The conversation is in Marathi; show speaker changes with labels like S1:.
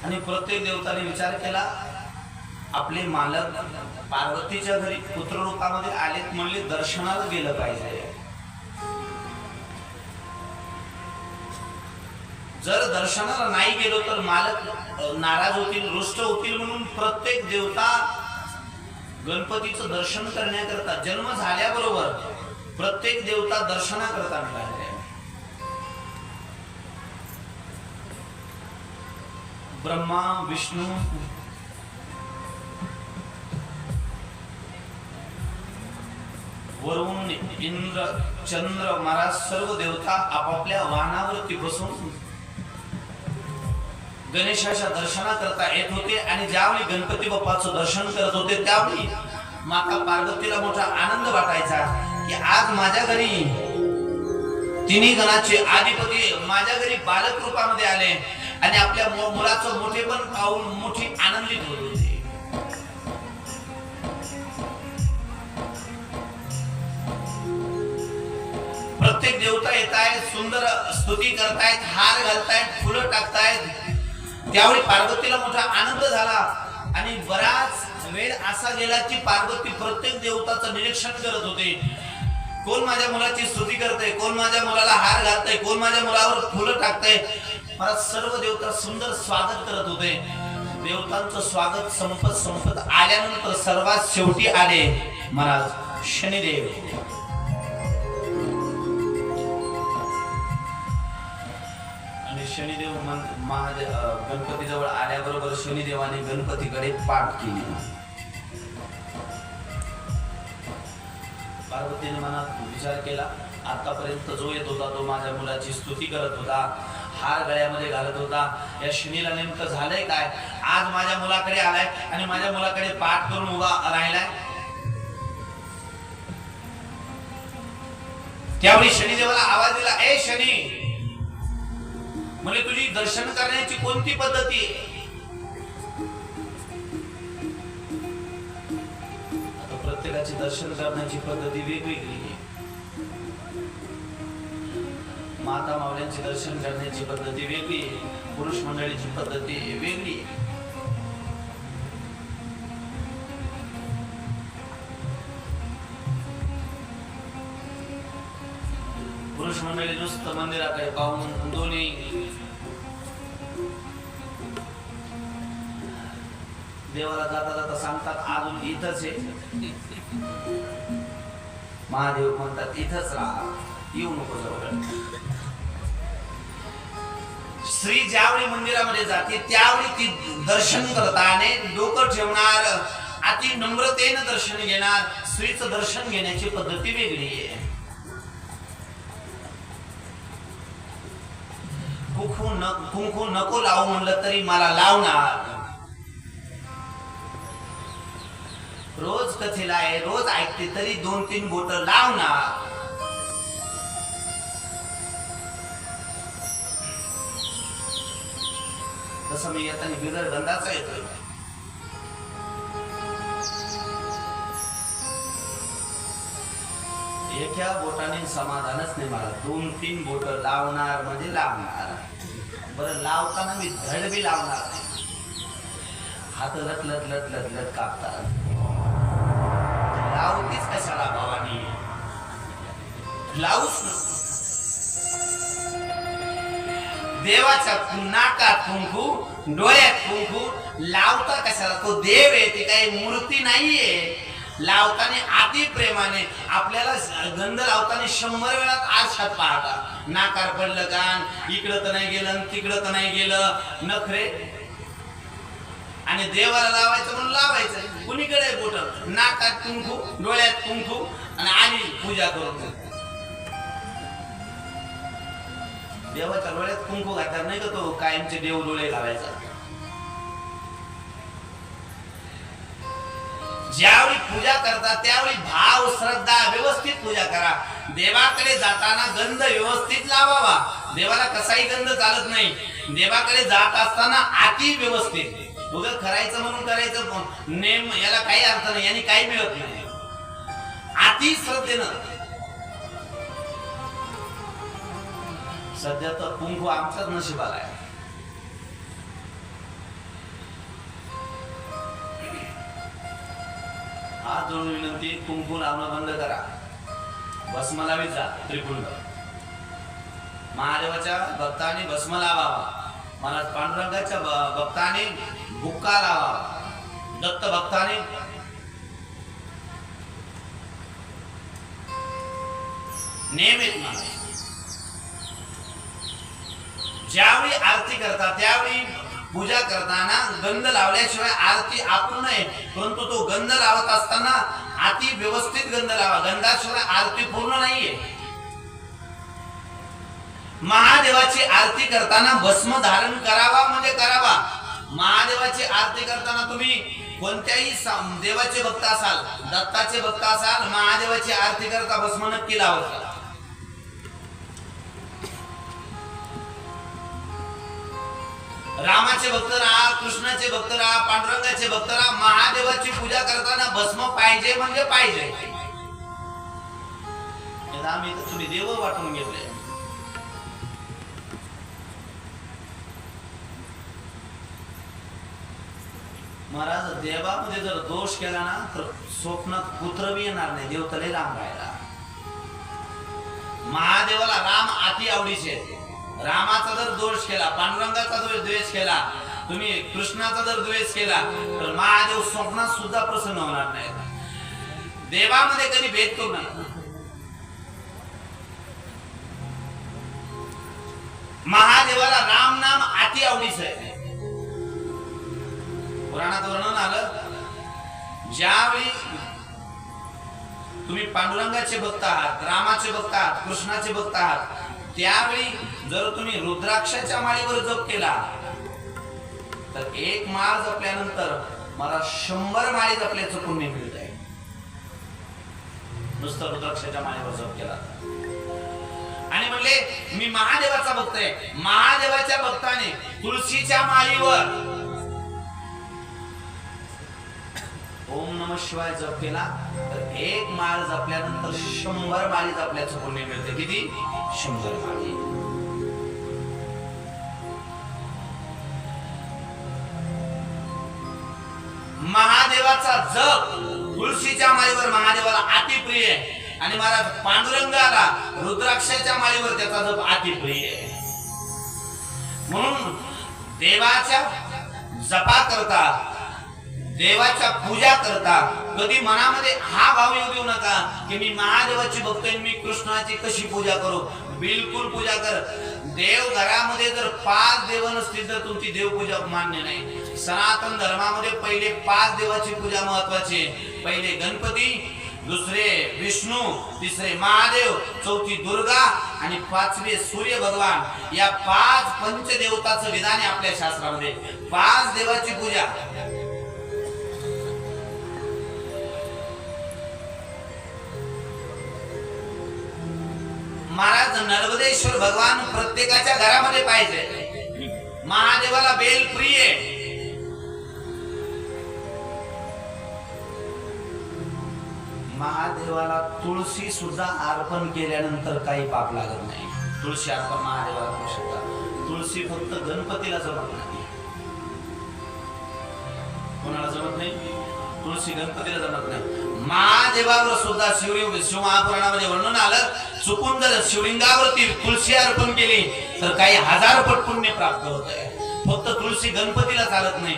S1: आणि प्रत्येक देवताने विचार केला, आपले मालक पार्वतीच्या घरी पुत्र रूपामध्ये आलेत म्हणले दर्शनाला गेलं पाहिजे. जर दर्शनाला नाही गेलो तर मालक नाराज होतील, रुष्ट होतील, म्हणून प्रत्येक देवता गणपतीचं दर्शन करण्याकरता जन्म झाल्याबरोबर प्रत्येक देवता दर्शनाकरता निघाले. ब्रह्मा, विष्णू, वरुण, इंद्र, चंद्र महाराज सर्व देवता आपापल्या वाहनावरती बसून गणेशाच्या दर्शनाकरता येत होते. आणि ज्यावेळी गणपती बाप्पाचं दर्शन करत होते त्यावेळी माता पार्वतीला मोठा आनंद वाटायचा की आज माझ्या घरी तिन्ही गणाचे अधिपती माझ्या घरी बालक रूपामध्ये आले आणि आपल्या मुलाचं मोठेपण पाहून मोठी आनंदित होत होती. प्रत्येक देवता येत आहेत, सुंदर स्तुती करतायत, हार घालतायत, फुलं टाकतायत. त्यावेळी पार्वतीला मोठा आनंद झाला आणि बराच वेळ असा गेला की पार्वती प्रत्येक देवताचं निरीक्षण करत होते. कोण माझ्या मुलाची स्तुती करते, कोण माझ्या मुलाला हार घालतंय, कोण माझ्या मुलावर फुलं टाकतंय. मला सर्व देवता सुंदर स्वागत करत होते. देवतांचं स्वागत संपत आल्यानंतर सर्वात शेवटी आले महाराज शनिदेव. आणि शनिदेव महादेव गणपती जवळ आल्याबरोबर शनिदेवाने गणपतीकडे पाठ केली. पार्वतीने मनात विचार केला, आतापर्यंत जो येत होता तो माझ्या मुलाची स्तुती करत होता, हार गळ्यामध्ये घालत होता, या शनीला नेमकं झालंय काय? आज माझ्या मुलाकडे आलाय आणि माझ्या मुलाकडे पाठ करून उभा राहिलाय. त्यावेळी शनिदेवाला आवाज दिला, ए शनी, म्हणजे तुझी दर्शन करण्याची कोणती पद्धती आहे? आता प्रत्येकाची दर्शन करण्याची पद्धती वेगवेगळी आहे. माता मावल्यांची दर्शन करण्याची पद्धती वेगळी आहे, पुरुष मंडळीची पद्धती वेगळी आहे. पुरुष मंडळी नुसतं मंदिराकडे पाहून दोन्ही देवाला जाता जाता सांगतात, अजून इथंच आहे. महादेव म्हणतात इथंच राहा, येऊ नको जवळ. स्त्री ज्यावेळी मंदिरामध्ये जाते त्यावेळी ती दर्शन करताना डोकं ठेवणार, अति नम्रतेने दर्शन घेणार. स्त्रीचं दर्शन घेण्याची पद्धती वेगळी आहे. कुंकू नको लावू म्हणलं तरी मला लावणार. रोज कथेला आहे, रोज ऐकते तरी 2-3 बोट लावणार. तसं मी येताना बिगर गंधाचा येतोय. एका बोटाने समाधानच नाही मला, 2-3 बोट लावणार म्हणजे लावणार. बरं लावताना मी धड बी लावणार नाही. हात लट लट लट लट लट कापतात. लावतीच कशाला भावानी, लावूच नको. देवाच्या नाकात कुंकू, डोळ्यात कुंकू लावता कशाला? तो देव आहे, ती काही मूर्ती नाहीये. लावताना अति प्रेमाने आपल्याला गंध लावताना 100 वेळा आरशात पाहता. नाकार पडलं कान, इकडं तर नाही गेलं, तिकडं तर नाही गेलं, नखरे. आणि देवाला लावायचं म्हणून लावायचं. कुणीकडे बोट, नाकात कुंकू, डोळ्यात कुंकू आणि आली पूजा करून. देवाच्या डोळ्यात कुंकू घातला नाही का तो कायमचे देव डोळे घालायचा. ज्यावेळी पूजा करता त्यावेळी भाव श्रद्धा व्यवस्थित पूजा करा. देवाकडे जाताना गंध व्यवस्थित लावावा. देवाला कसाही गंध चालत नाही. देवाकडे जात असताना अति व्यवस्थित. उगाच करायचं म्हणून करायचं नेम, याला काही अर्थ नाही, यांनी काही मिळत नाही. अति श्रद्धेनं. सध्या तर कुंकू आमच्याच नशिबाला आहे. हात जोडून विनंती, कुंकू लावणं बंद करा. भस्म लावीत जा त्रिपुंड. महादेवाच्या भक्ताने भस्म लावावा. महाराज पांडुरंगाच्या भक्ताने बुक्का लावावा. दत्त भक्ताने नियमित महाराज ज्यावेळी आरती करतात त्यावेळी पूजा करताना गंध लावल्याशिवाय आरती अपूर्ण आहे. परंतु तो गंध लावत असताना अति व्यवस्थित गंध लावा. गंधाशिवाय आरती पूर्ण नाहीये. महादेवाची आरती करताना भस्म धारण करावा म्हणजे करावा. महादेवाची आरती करताना तुम्ही कोणत्याही देवाचे भक्त असाल, दत्ताचे भक्त असाल, महादेवाची आरती करता भस्म नक्की लावत. रामाचे भक्त राहा, कृष्णाचे भक्त राहा, पांडुरंगाचे भक्त राहा, महादेवाची पूजा करताना भस्म पाहिजे म्हणजे पाहिजे. आम्ही तर तुम्ही देव वाटून घेतले. महाराज देवामध्ये जर दोष केला ना तर स्वप्नात पुत्र बी येणार नाही. देव तले राम राहायला. महादेवाला राम अति आवडीचे. रामाचा जर दोष केला, पांडुरंगाचा द्वेष केला, तुम्ही कृष्णाचा जर द्वेष केला तर महादेव स्वप्नात सुद्धा प्रसन्न होणार नाही. देवामध्ये कधी भेद करू नका. महादेवाला राम नाम अति आवडीच आहे. पुराणात वर्णन आलं, ज्यावेळी तुम्ही पांडुरंगाचे भक्त आहात, रामाचे भक्त आहात, कृष्णाचे भक्त आहात, त्यावेळी जर तुम्ही रुद्राक्षाच्या माळीवर जप केला तर एक माळ जपल्यानंतर मला 100 माळी जपल्याचं पुण्य मिळत आहे. नुसतं रुद्राक्षाच्या माळीवर जप केला. आणि म्हणले मी महादेवाचा भक्त आहे. महादेवाच्या भक्ताने तुळशीच्या माळीवर ओम नमः शिवाय जप केला तर एक माळ जपल्यानंतर 100 माळी जपल्याचं पुण्य मिळते. किती? 100 माळी. महादेवाचा जप तुळशीच्या माळीवर महादेवाला अति प्रिय आहे. आणि महाराज पांडुरंगाला रुद्राक्षाच्या माळीवर त्याचा जप अति प्रिय आहे. म्हणून देवाच्या जपा करता, देवाच्या पूजा करता कधी मनामध्ये हा भाव येऊ देऊ नका की मी महादेवाची भक्त आहे, मी कृष्णाची कशी पूजा करू. बिलकुल पूजा कर. देव घरामध्ये जर 5 देव नसतील तर तुमची देवपूजा मान्य नाही. सनातन धर्मामध्ये पहिले 5 देवाची पूजा महत्वाची आहे. पहिले गणपती, दुसरे विष्णू, तिसरे महादेव, चौथी दुर्गा आणि 5वे सूर्य भगवान. या 5 पंचदेवताचं विधान आहे आपल्या शास्त्रामध्ये. 5 देवाची पूजा. महाराज नर्मदेश्वर भगवान प्रत्येकाच्या घरामध्ये पाहिजे. महादेवाला बेल प्रिय आहे. महादेवाला तुळशी सुद्धा अर्पण केल्यानंतर काही पाप लागत नाही. तुळशी अर्पण महादेवाला करू शकता. तुळशी फक्त गणपतीला जमत नाही. कोणाला जमत नाही? तुळशी गणपतीला जमत नाही. महादेवावर सुद्धा शिवमहापुराणामध्ये वर्णन आलं, चुकून जर शिवलिंगावरती तुळशी अर्पण केली तर काही 1000 पट पुण्य प्राप्त होत आहे. फक्त तुळशी गणपतीला चालत नाही.